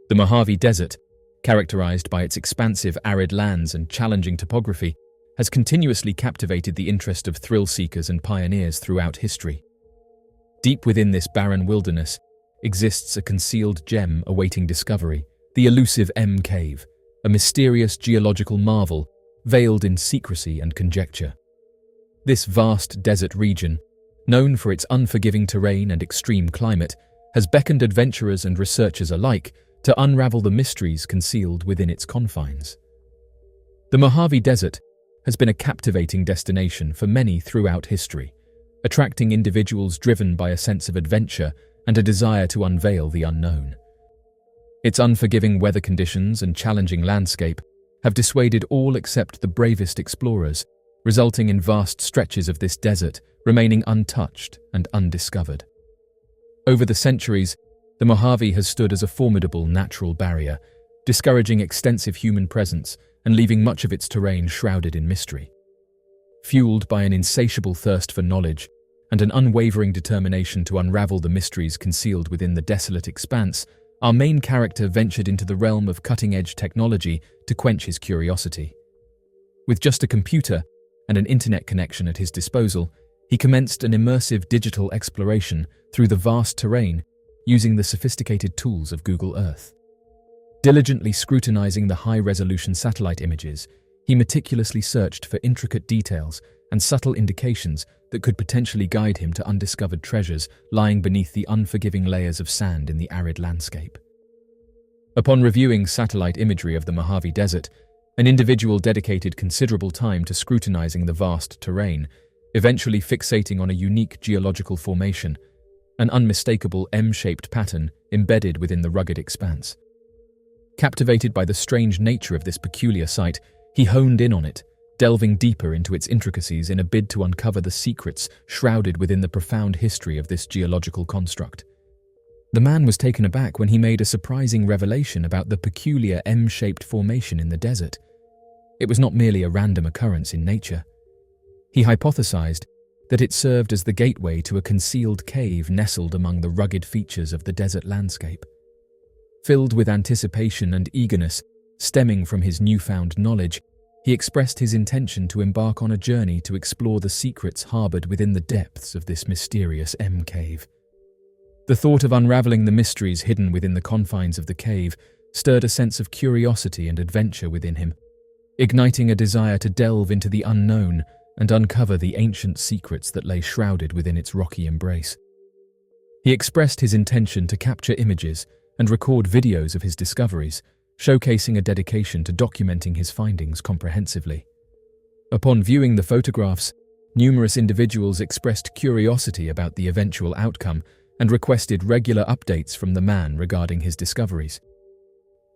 The Mojave Desert, characterized by its expansive arid lands and challenging topography, has continuously captivated the interest of thrill-seekers and pioneers throughout history. Deep within this barren wilderness exists a concealed gem awaiting discovery, the elusive M Cave, a mysterious geological marvel veiled in secrecy and conjecture. This vast desert region, known for its unforgiving terrain and extreme climate, has beckoned adventurers and researchers alike to unravel the mysteries concealed within its confines. The Mojave Desert has been a captivating destination for many throughout history, attracting individuals driven by a sense of adventure and a desire to unveil the unknown. Its unforgiving weather conditions and challenging landscape have dissuaded all except the bravest explorers, resulting in vast stretches of this desert remaining untouched and undiscovered. Over the centuries, the Mojave has stood as a formidable natural barrier, discouraging extensive human presence and leaving much of its terrain shrouded in mystery. Fueled by an insatiable thirst for knowledge and an unwavering determination to unravel the mysteries concealed within the desolate expanse, our main character ventured into the realm of cutting-edge technology to quench his curiosity. With just a computer and an internet connection at his disposal, he commenced an immersive digital exploration through the vast terrain using the sophisticated tools of Google Earth. Diligently scrutinizing the high-resolution satellite images, he meticulously searched for intricate details and subtle indications that could potentially guide him to undiscovered treasures lying beneath the unforgiving layers of sand in the arid landscape. Upon reviewing satellite imagery of the Mojave Desert, an individual dedicated considerable time to scrutinizing the vast terrain, eventually fixating on a unique geological formation, an unmistakable M-shaped pattern embedded within the rugged expanse. Captivated by the strange nature of this peculiar site, he honed in on it, delving deeper into its intricacies in a bid to uncover the secrets shrouded within the profound history of this geological construct. The man was taken aback when he made a surprising revelation about the peculiar M-shaped formation in the desert. It was not merely a random occurrence in nature. He hypothesized that it served as the gateway to a concealed cave nestled among the rugged features of the desert landscape. Filled with anticipation and eagerness stemming from his newfound knowledge, he expressed his intention to embark on a journey to explore the secrets harbored within the depths of this mysterious M cave. The thought of unraveling the mysteries hidden within the confines of the cave stirred a sense of curiosity and adventure within him, igniting a desire to delve into the unknown and uncover the ancient secrets that lay shrouded within its rocky embrace. He expressed his intention to capture images and record videos of his discoveries, showcasing a dedication to documenting his findings comprehensively. Upon viewing the photographs, numerous individuals expressed curiosity about the eventual outcome and requested regular updates from the man regarding his discoveries.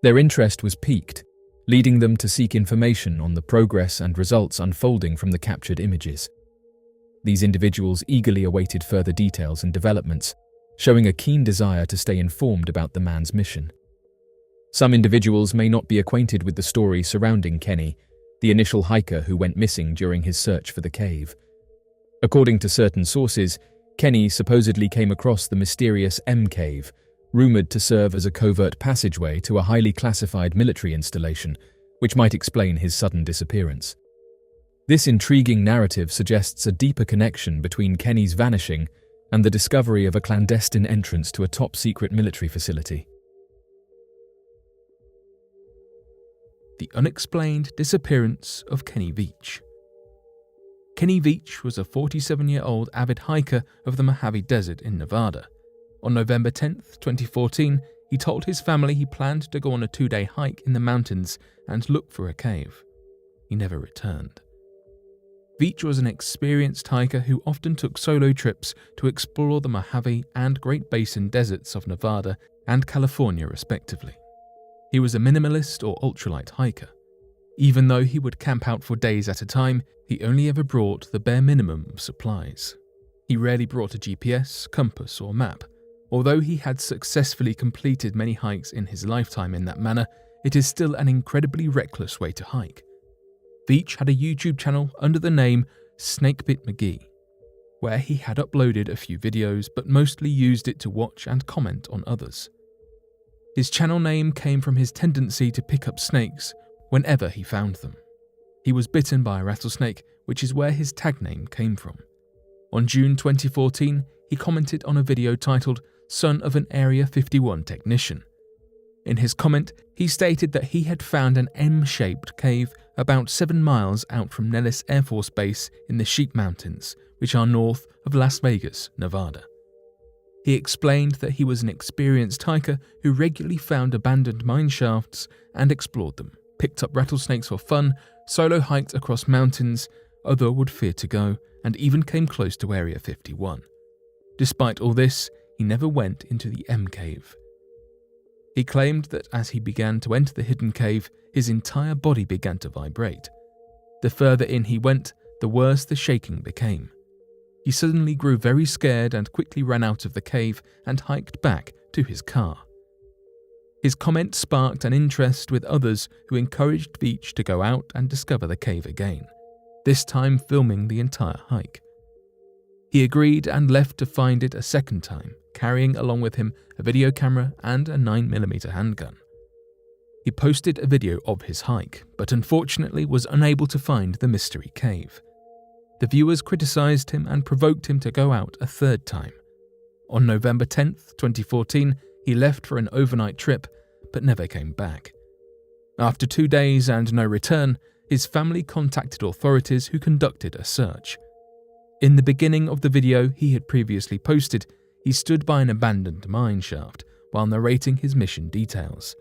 Their interest was piqued, leading them to seek information on the progress and results unfolding from the captured images. These individuals eagerly awaited further details and developments, showing a keen desire to stay informed about the man's mission. Some individuals may not be acquainted with the story surrounding Kenny, the initial hiker who went missing during his search for the cave. According to certain sources, Kenny supposedly came across the mysterious M Cave, rumored to serve as a covert passageway to a highly classified military installation, which might explain his sudden disappearance. This intriguing narrative suggests a deeper connection between Kenny's vanishing and the discovery of a clandestine entrance to a top-secret military facility. The unexplained disappearance of Kenny Veach. Kenny Veach was a 47-year-old avid hiker of the Mojave Desert in Nevada. On November 10, 2014, he told his family he planned to go on a 2-day hike in the mountains and look for a cave. He never returned. Veach was an experienced hiker who often took solo trips to explore the Mojave and Great Basin deserts of Nevada and California respectively. He was a minimalist or ultralight hiker. Even though he would camp out for days at a time, he only ever brought the bare minimum of supplies. He rarely brought a GPS, compass, or map. Although he had successfully completed many hikes in his lifetime in that manner, it is still an incredibly reckless way to hike. Veach had a YouTube channel under the name Snakebit McGee, where he had uploaded a few videos but mostly used it to watch and comment on others. His channel name came from his tendency to pick up snakes whenever he found them. He was bitten by a rattlesnake, which is where his tag name came from. On June 2014, he commented on a video titled "Son of an Area 51 Technician." In his comment, he stated that he had found an M-shaped cave about 7 miles out from Nellis Air Force Base in the Sheep Mountains, which are north of Las Vegas, Nevada. He explained that he was an experienced hiker who regularly found abandoned mine shafts and explored them, picked up rattlesnakes for fun, solo hiked across mountains, although would fear to go, and even came close to Area 51. Despite all this, he never went into the M cave. He claimed that as he began to enter the hidden cave, his entire body began to vibrate. The further in he went, the worse the shaking became. He suddenly grew very scared and quickly ran out of the cave and hiked back to his car. His comment sparked an interest with others who encouraged Veach to go out and discover the cave again, this time filming the entire hike. He agreed and left to find it a second time, carrying along with him a video camera and a 9mm handgun. He posted a video of his hike, but unfortunately was unable to find the mystery cave. The viewers criticized him and provoked him to go out a third time. On November 10th, 2014, he left for an overnight trip, but never came back. After 2 days and no return, his family contacted authorities who conducted a search. In the beginning of the video he had previously posted, he stood by an abandoned mine shaft while narrating his mission details.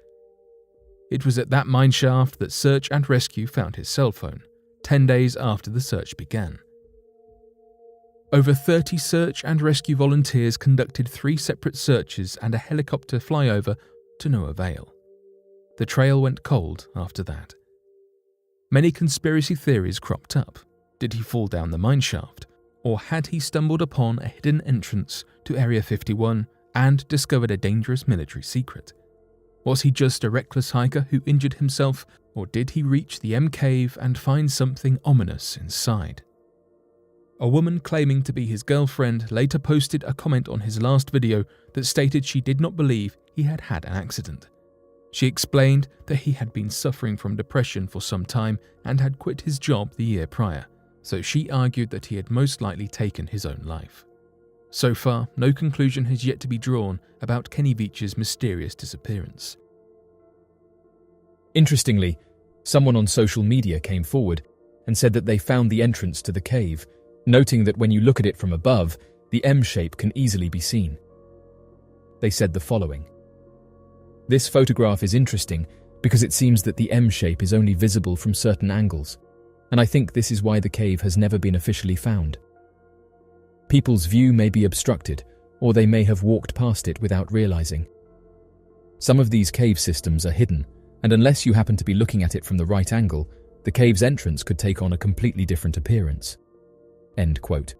It was at that mine shaft that search and rescue found his cell phone, 10 days after the search began. Over 30 search and rescue volunteers conducted 3 separate searches and a helicopter flyover to no avail. The trail went cold after that. Many conspiracy theories cropped up. Did he fall down the mine shaft? Or had he stumbled upon a hidden entrance to Area 51 and discovered a dangerous military secret? Was he just a reckless hiker who injured himself, or did he reach the M cave and find something ominous inside? A woman claiming to be his girlfriend later posted a comment on his last video that stated she did not believe he had had an accident. She explained that he had been suffering from depression for some time and had quit his job the year prior, so she argued that he had most likely taken his own life. So far, no conclusion has yet to be drawn about Kenny Veach's mysterious disappearance. Interestingly, someone on social media came forward and said that they found the entrance to the cave, noting that when you look at it from above, the M shape can easily be seen. They said the following: "This photograph is interesting because it seems that the M shape is only visible from certain angles, and I think this is why the cave has never been officially found. People's view may be obstructed, or they may have walked past it without realizing. Some of these cave systems are hidden, and unless you happen to be looking at it from the right angle, the cave's entrance could take on a completely different appearance." End quote.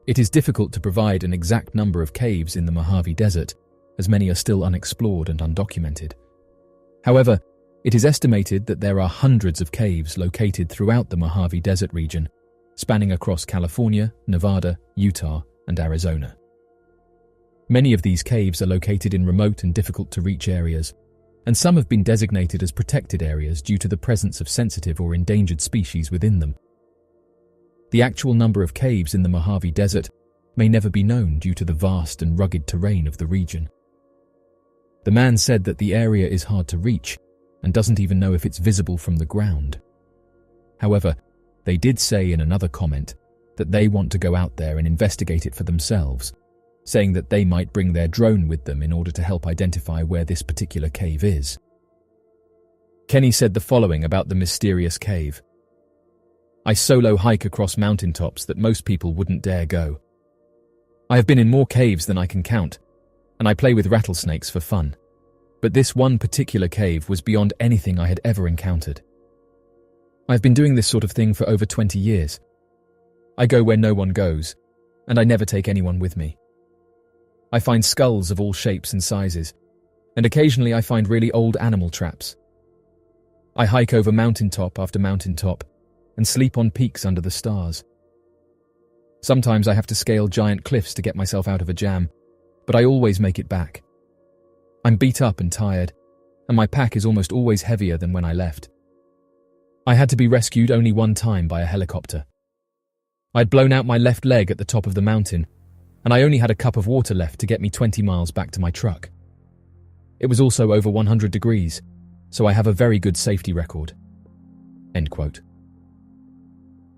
It is difficult to provide an exact number of caves in the Mojave Desert, as many are still unexplored and undocumented. However, it is estimated that there are hundreds of caves located throughout the Mojave Desert region, spanning across California, Nevada, Utah, and Arizona. Many of these caves are located in remote and difficult-to-reach areas, and some have been designated as protected areas due to the presence of sensitive or endangered species within them. The actual number of caves in the Mojave Desert may never be known due to the vast and rugged terrain of the region. The man said that the area is hard to reach and doesn't even know if it's visible from the ground. However, they did say in another comment that they want to go out there and investigate it for themselves, saying that they might bring their drone with them in order to help identify where this particular cave is. Kenny said the following about the mysterious cave: "I solo hike across mountaintops that most people wouldn't dare go. I have been in more caves than I can count, and I play with rattlesnakes for fun. But this one particular cave was beyond anything I had ever encountered. I've been doing this sort of thing for over 20 years. I go where no one goes, and I never take anyone with me. I find skulls of all shapes and sizes, and occasionally I find really old animal traps. I hike over mountaintop after mountaintop, and sleep on peaks under the stars. Sometimes I have to scale giant cliffs to get myself out of a jam, but I always make it back. I'm beat up and tired, and my pack is almost always heavier than when I left. I had to be rescued only one time by a helicopter. I'd blown out my left leg at the top of the mountain, and I only had a cup of water left to get me 20 miles back to my truck. It was also over 100 degrees, so I have a very good safety record." End quote.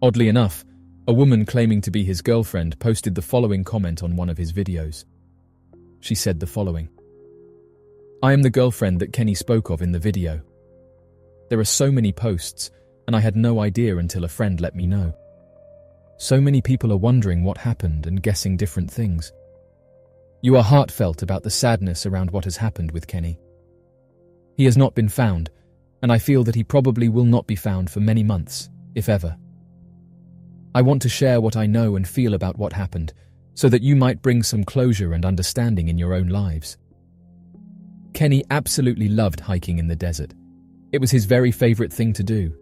Oddly enough, a woman claiming to be his girlfriend posted the following comment on one of his videos. She said the following: "I am the girlfriend that Kenny spoke of in the video. There are so many posts, and I had no idea until a friend let me know. So many people are wondering what happened and guessing different things. You are heartfelt about the sadness around what has happened with Kenny. He has not been found, and I feel that he probably will not be found for many months, if ever. I want to share what I know and feel about what happened, so that you might bring some closure and understanding in your own lives. Kenny absolutely loved hiking in the desert. It was his very favorite thing to do.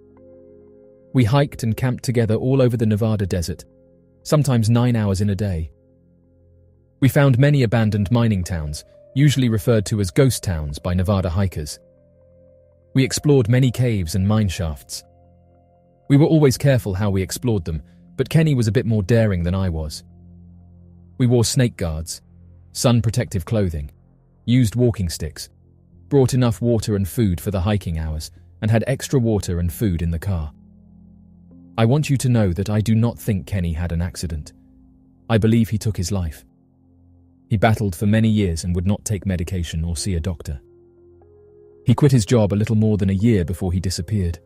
We hiked and camped together all over the Nevada desert, sometimes 9 hours in a day. We found many abandoned mining towns, usually referred to as ghost towns by Nevada hikers. We explored many caves and mine shafts. We were always careful how we explored them, but Kenny was a bit more daring than I was. We wore snake guards, sun protective clothing, used walking sticks, brought enough water and food for the hiking hours, and had extra water and food in the car. I want you to know that I do not think Kenny had an accident. I believe he took his life. He battled for many years and would not take medication or see a doctor. He quit his job a little more than a year before he disappeared.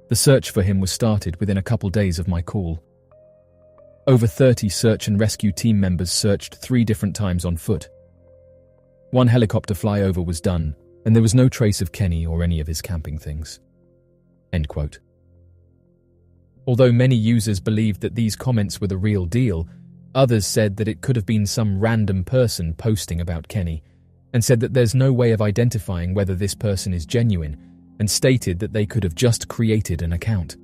The search for him was started within a couple days of my call. Over 30 search and rescue team members searched 3 different times on foot. 1 helicopter flyover was done, and there was no trace of Kenny or any of his camping things." End quote. Although many users believed that these comments were the real deal, others said that it could have been some random person posting about Kenny, and said that there's no way of identifying whether this person is genuine, and stated that they could have just created an account.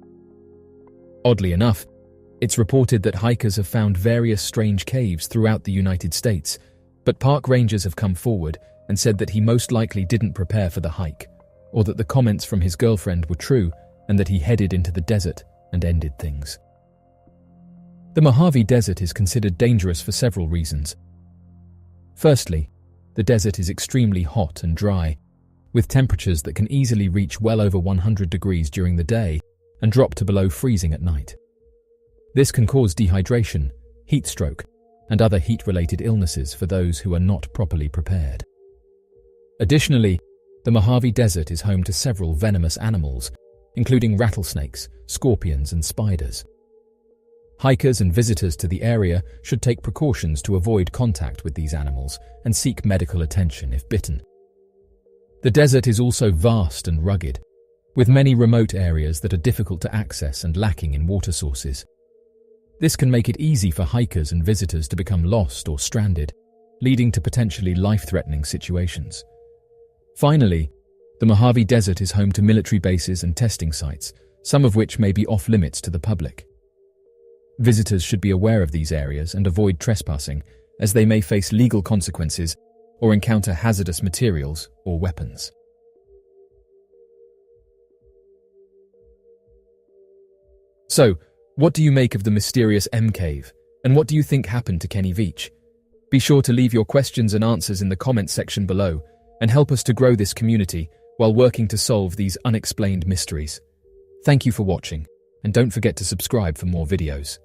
Oddly enough, it's reported that hikers have found various strange caves throughout the United States, but park rangers have come forward and said that he most likely didn't prepare for the hike, or that the comments from his girlfriend were true and that he headed into the desert and ended things. The Mojave Desert is considered dangerous for several reasons. Firstly, the desert is extremely hot and dry, with temperatures that can easily reach well over 100 degrees during the day and drop to below freezing at night. This can cause dehydration, heat stroke, and other heat-related illnesses for those who are not properly prepared. Additionally, the Mojave Desert is home to several venomous animals, including rattlesnakes, scorpions, and spiders. Hikers and visitors to the area should take precautions to avoid contact with these animals and seek medical attention if bitten. The desert is also vast and rugged, with many remote areas that are difficult to access and lacking in water sources. This can make it easy for hikers and visitors to become lost or stranded, leading to potentially life-threatening situations. Finally, the Mojave Desert is home to military bases and testing sites, some of which may be off-limits to the public. Visitors should be aware of these areas and avoid trespassing, as they may face legal consequences or encounter hazardous materials or weapons. So, what do you make of the mysterious M Cave, and what do you think happened to Kenny Veach? Be sure to leave your questions and answers in the comments section below, and help us to grow this community while working to solve these unexplained mysteries. Thank you for watching, and don't forget to subscribe for more videos.